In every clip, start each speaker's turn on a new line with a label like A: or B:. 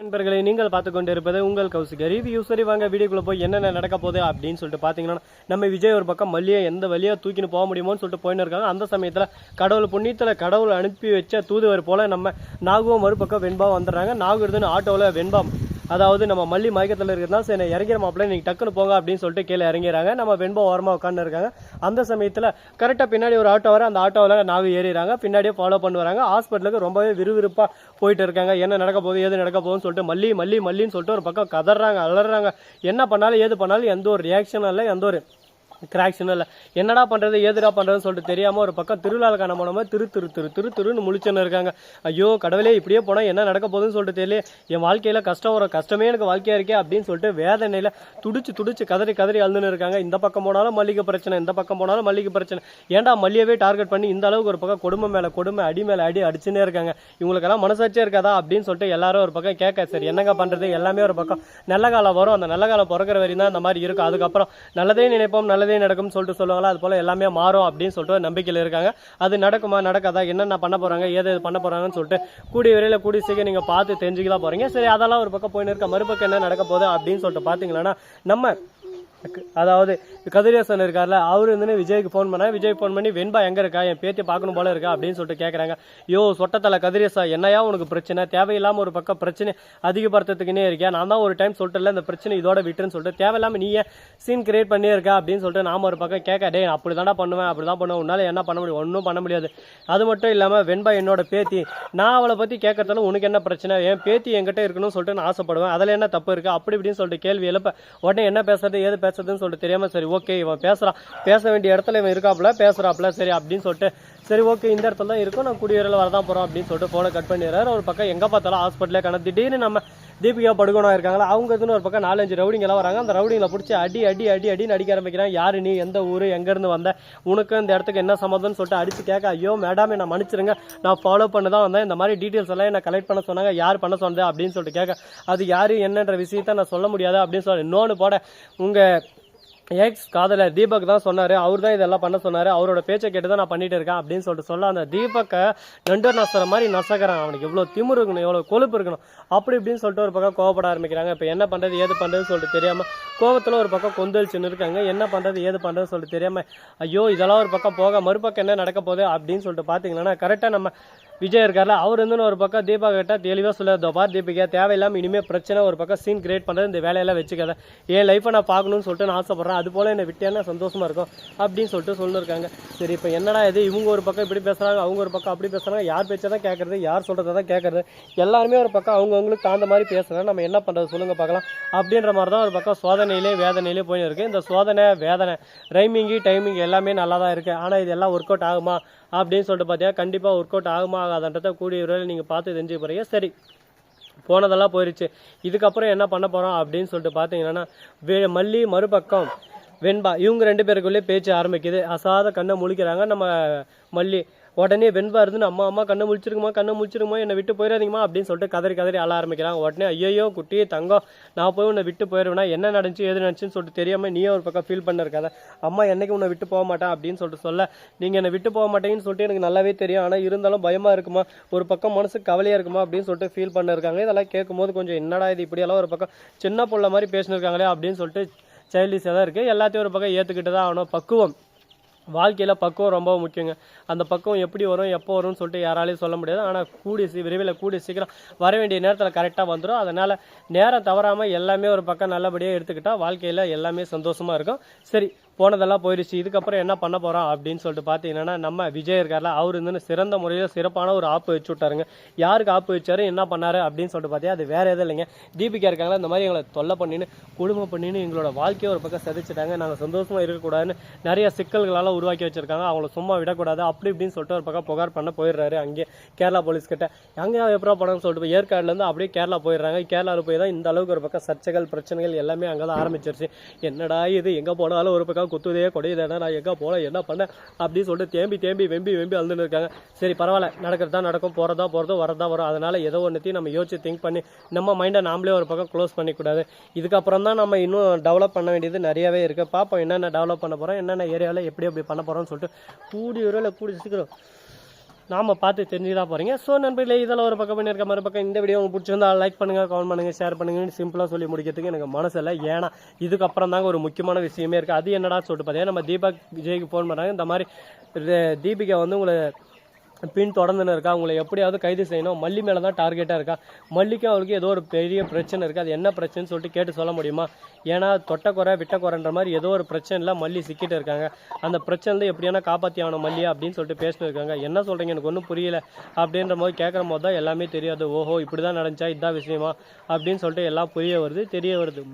A: நண்பர்களை நீங்கள் பார்த்து கொண்டு இருப்பது உங்கள் கௌசிக ரிவ்யூ. சரி வாங்க வீடியோக்குள்ள போய் என்னென்ன நடக்க போகுது அப்படின்னு சொல்லிட்டு பார்த்தீங்கன்னா, நம்ம விஜய் ஒரு பக்கம் மல்லியை எந்த வழியா தூக்கின்னு போக முடியுமோன்னு சொல்லிட்டு போயின்னு இருக்காங்க. அந்த சமயத்தில் கடவுள் புண்ணியத்தில் கடவுள் அனுப்பி வச்ச தூதுவர் போல நம்ம நாகுவும் மறுபக்கம் வெண்பாவும் வந்துடுறாங்க. நாகு இருந்துன்னு ஆட்டோவில் வெண்பா அதாவது நம்ம மல்லி மயக்கத்தில் இருக்கிறதா சரி இறங்கிற மாப்பிள்ள நீங்கள் டக்குன்னு போங்க அப்படின்னு சொல்லிட்டு கீழே இறங்கிறாங்க. நம்ம வெண்பா ஓரமாக உட்காந்து இருக்காங்க. அந்த சமயத்தில் கரெக்டாக பின்னாடி ஒரு ஆட்டோ வர அந்த ஆட்டோவில் நாகு ஏறிறாங்க. பின்னாடியே ஃபாலோ பண்ணுவாங்க. ஹாஸ்பிட்டலுக்கு ரொம்பவே விறுவிறுப்பாக போயிட்டு இருக்காங்க. என்ன நடக்க போகுது ஏது நடக்க போகுதுன்னு சொல்லிட்டு மல்லின்னு சொல்லிட்டு ஒரு பக்கம் கதறாங்க அலறாங்க. என்ன பண்ணாலும் ஏது பண்ணாலும் எந்த ஒரு ரியாக்ஷனும் இல்லை, எந்த ஒரு கிராக்ஷன் இல்லை. என்னடா பண்ணுறது ஏதுடா பண்ணுறதுன்னு சொல்லிட்டு தெரியாமல் ஒரு பக்கம் திருவிழாவில் காண போனோமா திருன்னு முழிச்சுன்னு இருக்காங்க. ஐயோ கடவுளே இப்படியே போனால் என்ன நடக்க போகுதுன்னு சொல்லிட்டு தெரியல, என் வாழ்க்கையில் கஷ்டம் வரும், கஷ்டமே எனக்கு வாழ்க்கையாக இருக்கே அப்படின்னு சொல்லிட்டு வேதனையில் துடிச்சு கதறி அழுதுன்னு இருக்காங்க. இந்த பக்கம் போனாலும் மல்லிகை பிரச்சனை, இந்த பக்கம் போனாலும் மல்லிகை பிரச்சனை. ஏன்டா மல்லியவே டார்கெட் பண்ணி இந்த அளவுக்கு ஒரு பக்கம் கொடுமை மேலே கொடுமை அடி மேலே அடி அடிச்சுன்னே இருக்காங்க. இவங்களுக்கெல்லாம் மனசாட்சியே இருக்காதா அப்படின்னு சொல்லிட்டு எல்லாரும் ஒரு பக்கம் கேட்க சரி என்னங்க பண்ணுறது, எல்லாமே ஒரு பக்கம் நல்ல காலம் வரும், அந்த நல்ல காலம் பிறக்கிற வரையும் தான் இந்த மாதிரி இருக்கும். அதுக்கப்புறம் நல்லதே நினைப்போம் நல்லதே நடக்கும் சொல்லிட்டு சொல்லுவாங்களா, அது போல எல்லாமே மாறும் அப்படின்னு சொல்லிட்டு நம்பிக்கையில் இருக்காங்க. அது நடக்குமா நடக்காதா என்னென்ன பண்ண போறாங்க ஏது பண்ண போறாங்கன்னு சொல்லிட்டு கூடிய விரைவில் கூடிய சீக்கிரம் நீங்க பார்த்து தெரிஞ்சுக்கலாம் போறீங்க. சரி அதெல்லாம் ஒரு பக்கம் போயின்னு இருக்க, மறுபக்கம் என்ன நடக்க போகுது அப்படின்னு சொல்லிட்டு பாத்தீங்கன்னா, நம்ம அதாவது கதிரேசன் இருக்கார்ல, அவரு வந்து விஜய்க்கு ஃபோன் பண்ணா, விஜய் ஃபோன் பண்ணி வெண்பா எங்க இருக்கா, என் பேத்தி பார்க்கணும் போல இருக்கா அப்படின்னு சொல்லிட்டு கேட்கறாங்க. யோ சொட்டத்தலை கதிரேசா என்னையா உனக்கு பிரச்சனை, தேவையில்லாம ஒரு பக்கம் பிரச்சனை அதிகப்படுத்துறதுக்குன்னே இருக்கியா, நான் தான் ஒரு டைம் சொல்லிட்டு இந்த பிரச்சனை இதோட விட்டுன்னு சொல்லிட்டு தேவையில்லாம நீ ஏன் சீன் கிரியேட் பண்ணியே இருக்கா அப்படின்னு சொல்லிட்டு நாம ஒரு பக்கம் கேட்க, டே அப்படிதான்டா பண்ணுவேன் அப்படிதான் பண்ணுவேன், உன்னால என்ன பண்ண முடியும், ஒன்றும் பண்ண முடியாது. அது மட்டும் இல்லாம வெண்பா என்னோட பேத்தி, நான் அவளை பத்தி கேட்கறதால உனக்கு என்ன பிரச்சனை, என் பேத்தி என்கிட்ட இருக்கணும்னு சொல்லிட்டு நான் ஆசைப்படுவேன், அதுல என்ன தப்பு இருக்கு அப்படி இப்படின்னு சொல்லிட்டு கேள்வி எழுப்ப உடனே என்ன பேசுறது ஏது பேசுறதுன்னு சொல்லிட்டு தெரியாம சரி ஓகே இவன் பேசுறான், பேச வேண்டிய இடத்துல இவன் இருக்காப்புல பேசுறாப்புல சரி அப்படின்னு சொல்லிட்டு சரி ஓகே இந்த இடத்துல தான் இருக்கும், நான் குடியேறல வரதான் போறோம் அப்படின்னு சொல்லிட்டு போனை கட் பண்ணிடுறாரு. ஒரு பக்கம் எங்க பார்த்தாலும் ஹாஸ்பிட்டலே கணக்கு திடீர்னு நம்ம தீபிகா படுகோனா இருக்காங்களா, அவங்க இதுன்னு ஒரு பக்கம் 4-5 ரவுடிங்க எல்லாம் வராங்க. அந்த ரவுடிங்களை பிடிச்சி அடின்னு அடிக்க ஆரம்பிக்கிறான். யாரு நீ, எந்த ஊரு, எங்க இருந்து வந்த, உனக்கு இந்த இடத்துக்கு என்ன சம்மதம்னு சொல்லிட்டு அடிச்சு கேட்க, ஐயோ மேடம் என்ன மன்னிச்சிருங்க நான் ஃபாலோ பண்ண தான் வந்தேன், இந்த மாதிரி டீட்டெயில்ஸ் எல்லாம் என்ன கலெக்ட் பண்ண சொன்னாங்க, யார் பண்ண சொன்னது அப்படின்னு சொல்லிட்டு கேட்க, அது யாரு என்னன்ற விஷயத்த நான் சொல்ல முடியாது அப்படின்னு சொல்லி இன்னொன்று போட, உங்க எக்ஸ் காதலர் தீபக் தான் சொன்னாரு, அவர் தான் இதெல்லாம் பண்ண சொன்னாரு, அவரோட பேச்சை கேட்டு தான் நான் பண்ணிட்டு இருக்கேன் அப்படின்னு சொல்லிட்டு சொல்ல, அந்த தீபக்கை நண்டு நசுற மாதிரி நசக்கிறான். அவனுக்கு எவ்வளோ திமிரு இருக்கணும், எவ்வளோ கொழுப்பு இருக்கணும் அப்படி இப்படின்னு சொல்லிட்டு ஒரு பக்கம் கோவப்பட ஆரம்பிக்கிறாங்க. இப்போ என்ன பண்றது ஏது பண்றதுன்னு சொல்லிட்டு தெரியாம கோவத்தில் ஒரு பக்கம் கொந்தளிச்சுன்னு இருக்காங்க. என்ன பண்றது ஏது பண்றதுன்னு சொல்லிட்டு தெரியாம ஐயோ இதெல்லாம் ஒரு பக்கம் போக மறுபக்கம் என்ன நடக்க போகுது அப்படின்னு சொல்லிட்டு பாத்தீங்கன்னா, கரெக்டா நம்ம விஜய் இருக்கார்ல, அவர் வந்து ஒரு பக்கம் தீபா கிட்ட தெளிவாக சொல்லுறதோ பார் தீபிகா தேவையில்லாமல் இனிமேல் பிரச்சனை ஒரு பக்கம் சீன் கிரியேட் பண்ணுறது இந்த வேலையெல்லாம் வச்சுக்காத, என் லைஃப்பை நான் பார்க்கணும்னு சொல்லிட்டு நான் ஆசைப்பட்றேன், அது போல் என்னை விட்டேன்னா சந்தோஷமா இருக்கும் அப்படின்னு சொல்லிட்டு சொல்லியிருக்காங்க. சரி இப்போ என்னடா இது, இவங்க ஒரு பக்கம் இப்படி பேசுகிறாங்க அவங்க ஒரு பக்கம் அப்படி பேசுகிறாங்க, யார் பேச்சை தான் கேட்கறது யார் சொல்கிறத தான் கேட்கறது, எல்லாருமே ஒரு பக்கம் அவங்கவுங்களுக்கு தகுந்த மாதிரி பேசுகிறாங்க, நம்ம என்ன பண்ணுறது சொல்லுங்க பார்க்கலாம் அப்படின்ற மாதிரி தான் ஒரு பக்கம் சோதனையிலே வேதனையிலே போய் இருக்குது. இந்த சோதனை வேதனை ரைமிங்கு டைமிங் எல்லாமே நல்லா தான் இருக்குது. ஆனால் இது எல்லாம் ஒர்க் அவுட் ஆகுமா அப்படின்னு சொல்லிட்டு பார்த்தீங்கன்னா கண்டிப்பாக ஒர்க் அவுட் ஆகுமா ஆகாதன்றதை கூடிய விரைவில் நீங்கள் பார்த்து தெரிஞ்சு போகிறீங்க. சரி போனதெல்லாம் போயிடுச்சு, இதுக்கப்புறம் என்ன பண்ண போகிறோம் அப்படின்னு சொல்லிட்டு பார்த்தீங்கன்னா, மல்லி மறுபக்கம் வெண்பா இவங்க 2 பேருக்குள்ளே பேச்சு ஆரம்பிக்குது. அசாத கண்ணை முழிக்கிறாங்க. நம்ம மல்லி உடனே வெண்பா இருந்து அம்மா கண்ணை முழிச்சிருக்குமா என்னை விட்டு போயிடாதீங்கம்மா அப்படின்னு சொல்லிட்டு கதறி அழ ஆரம்பிக்கிறாங்க. உடனே ஐயோ குட்டியே தங்கம் நான் போய் உன்னை விட்டு போயிடுவேனா, என்ன நடந்துச்சு ஏது நடந்துச்சுன்னு சொல்லிட்டு தெரியாமல் நீயே ஒரு பக்கம் ஃபீல் பண்ணிருக்காத, அம்மா என்னைக்கு உன்னை விட்டு போக மாட்டேன் அப்படின்னு சொல்லிட்டு சொல்ல, நீங்கள் என்னை விட்டு போக மாட்டேங்கன்னு சொல்லிட்டு எனக்கு நல்லாவே தெரியும், ஆனால் இருந்தாலும் பயமாக இருக்குமா, ஒரு பக்கம் மனசுக்கு கவலையாக இருக்குமா அப்படின்னு சொல்லிட்டு ஃபீல் பண்ணிருக்காங்க. இதெல்லாம் கேட்கும்போது கொஞ்சம் என்னடா இது இப்படியெல்லாம் ஒரு பக்கம் சின்ன பிள்ளை மாதிரி பேசினிருக்காங்களே அப்படின்னு சொல்லிட்டு சைல்டிஷாக தான் இருக்குது. எல்லாத்தையும் ஒரு பக்கம் ஏற்றுக்கிட்டு தான் ஆகணும். பக்குவம் வாழ்க்கையில் பக்குவம் ரொம்ப முக்கியங்க. அந்த பக்குவம் எப்படி வரும் எப்போ வரும்னு சொல்லிட்டு யாராலையும் சொல்ல முடியாது. ஆனால் விரைவில் கூடிய சீக்கிரம் வர வேண்டிய நேரத்தில் கரெக்டாக வந்துடும். அதனால் நேரம் தவறாமல் எல்லாமே ஒரு பக்கம் நல்லபடியாக எடுத்துக்கிட்டால் வாழ்க்கையில் எல்லாமே சந்தோஷமாக இருக்கும். சரி போனதெல்லாம் போயிடுச்சு, இதுக்கப்புறம் என்ன பண்ண போகிறோம் அப்படின்னு சொல்லிட்டு பார்த்தீங்கன்னா, நம்ம விஜய் இருக்கார்ல, அவர் வந்து சிறந்த முறையில் சிறப்பான ஒரு ஆப்பு வச்சு விட்டாருங்க. யாருக்கு ஆப்பு வச்சாரு என்ன பண்ணாரு அப்படின்னு சொல்லிட்டு பார்த்தீங்கன்னா, அது வேற எதுவும் இல்லைங்க, தீபிகா இருக்காங்களா இந்த மாதிரி எங்களை தொல்லை பண்ணின்னு கொடுமை பண்ணின்னு எங்களோட வாழ்க்கையை ஒரு பக்கம் சதிச்சிட்டாங்க, நாங்கள் சந்தோஷமாக இருக்கக்கூடாதுன்னு நிறைய சிக்கல்களால் உருவாக்கி வச்சிருக்காங்க, அவங்கள சும்மா விடக்கூடாது அப்படி இப்படின்னு சொல்லிட்டு ஒரு பக்கம் புகார் பண்ண போயிடுறாரு. அங்கே கேரளா போலீஸ் கிட்ட அங்கே எப்போ பணம்னு சொல்லிட்டு ஏற்காடுலேருந்து அப்படியே கேரளா போயிடுறாங்க. கேரளாவில் போய் தான் இந்த அளவுக்கு ஒரு பக்கம் சர்ச்சைகள் பிரச்சனைகள் எல்லாமே அங்கே தான் ஆரம்பிச்சிருச்சு. என்னடா இது எங்கே போனாலும் ஒரு பக்கம் குத்துதே கொடையுதேனா நான் எங்கே போல என்ன பண்ண அப்படின்னு சொல்லிட்டு தேம்பி வெம்பி அழுதுன்னு இருக்காங்க. சரி பரவாயில்ல, நடக்கிறதா நடக்கும், போகிறதா வரதா வரும், அதனால ஏதோ ஒன்றுத்தையும் நம்ம யோசிச்சு திங்க் பண்ணி நம்ம மைண்டை நாமளே ஒரு பக்கம் க்ளோஸ் பண்ணிக்கூடாது. இதுக்கப்புறம் தான் நம்ம இன்னும் டெவலப் பண்ண வேண்டியது நிறையவே இருக்குது. பார்ப்போம் என்னென்ன டெவலப் பண்ண போகிறோம், என்னென்ன ஏரியாவில் எப்படி பண்ண போகிறோம்னு சொல்லிட்டு கூடி சீக்கிரம் நாம் பார்த்து தெரிஞ்சுதான் போகிறீங்க. ஸோ நண்பர்களே, இதெல்லாம் ஒரு பக்கம் பண்ணியிருக்க மறுபக்கம் இந்த வீடியோ உங்களுக்கு பிடிச்சிருந்தா லைக் பண்ணுங்கள், கமெண்ட் பண்ணுங்கள், ஷேர் பண்ணுங்கன்னு சிம்பிளாக சொல்லி முடிக்கிறதுக்கு எனக்கு மனசு இல்லை. ஏன்னா இதுக்கப்புறம் தாங்க ஒரு முக்கியமான விஷயமே இருக்குது. அது என்னடா சொல்லிட்டு பார்த்தீங்கன்னா, நம்ம தீபக் விஜய்க்கு ஃபோன் பண்ணாங்க. இந்த மாதிரி தீபிகா வந்து உங்களை பின் தொடர்ந்துன்னு இருக்கா, உங்களை எப்படியாவது கைது செய்யணும், மல்லி மேலே தான் டார்கெட்டாக இருக்கா. மல்லிக்கும் அவளுக்கு ஏதோ ஒரு பெரிய பிரச்சனை இருக்குது. அது என்ன பிரச்சனைன்னு சொல்லிட்டு கேட்டு சொல்ல முடியுமா? ஏன்னா தொட்டக்குறை விட்டக்குறைன்ற மாதிரி ஏதோ ஒரு பிரச்சனையில் மல்லி சிக்கிட்டு இருக்காங்க. அந்த பிரச்சனை எப்படியான காப்பாற்றி ஆகணும் மல்லியா அப்படின்னு சொல்லிட்டு பேசிட்டு இருக்காங்க. என்ன சொல்கிறீங்க, எனக்கு ஒன்றும் புரியல அப்படின்ற போது கேட்குற போது தான் எல்லாமே தெரியாது. ஓஹோ, இப்படி தான் நடந்துச்சா, இதுதான் விஷயமா அப்படின்னு சொல்லிட்டு எல்லாம் தெரிய வருது.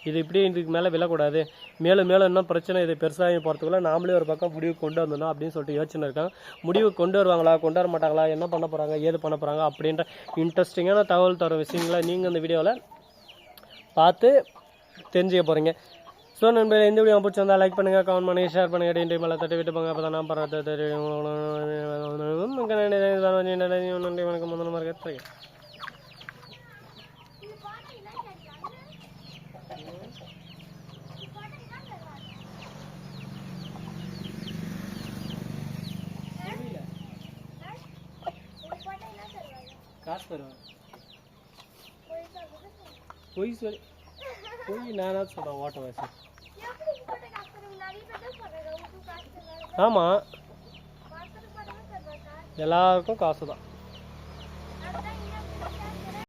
A: இது இப்படி இதுக்கு மேலே விழக்கூடாது, மேலும் மேலும் இன்னும் பிரச்சனை இது பெருசாகி போகிறதுக்குள்ள நாமளே ஒரு பக்கம் முடிவு கொண்டு வந்தோம் அப்படின்னு சொல்லிட்டு யோசனை இருக்காங்க. முடிவு கொண்டு வருவாங்களா, கொண்டு வர மாட்டாங்களா, என்ன பண்ண போகிறாங்க, ஏது பண்ண போகிறாங்க அப்படின்ற இன்ட்ரெஸ்டிங்கான தகவல் தர விஷயங்களை நீங்கள் இந்த வீடியோவில் பார்த்து தெரிஞ்சுக்க போகிறீங்க. ஸோ நண்பர்களே, இந்த வீடியோ பிடிச்சிருந்தா லைக் பண்ணுங்கள், கமெண்ட் பண்ணுங்கள், ஷேர் பண்ணுங்கள், அப்படின்ட்டு மேலே தட்டி விட்டு போங்க. அப்போ தான் நான் பண்ணுறது தெரியும். நன்றி, வணக்கம். முதல்ல மாதிரி காசு தருவேன். போய் நானா சொல்கிறேன் ஓட்ட வாசி. ஆமாம், எல்லாருக்கும் காசு தான்.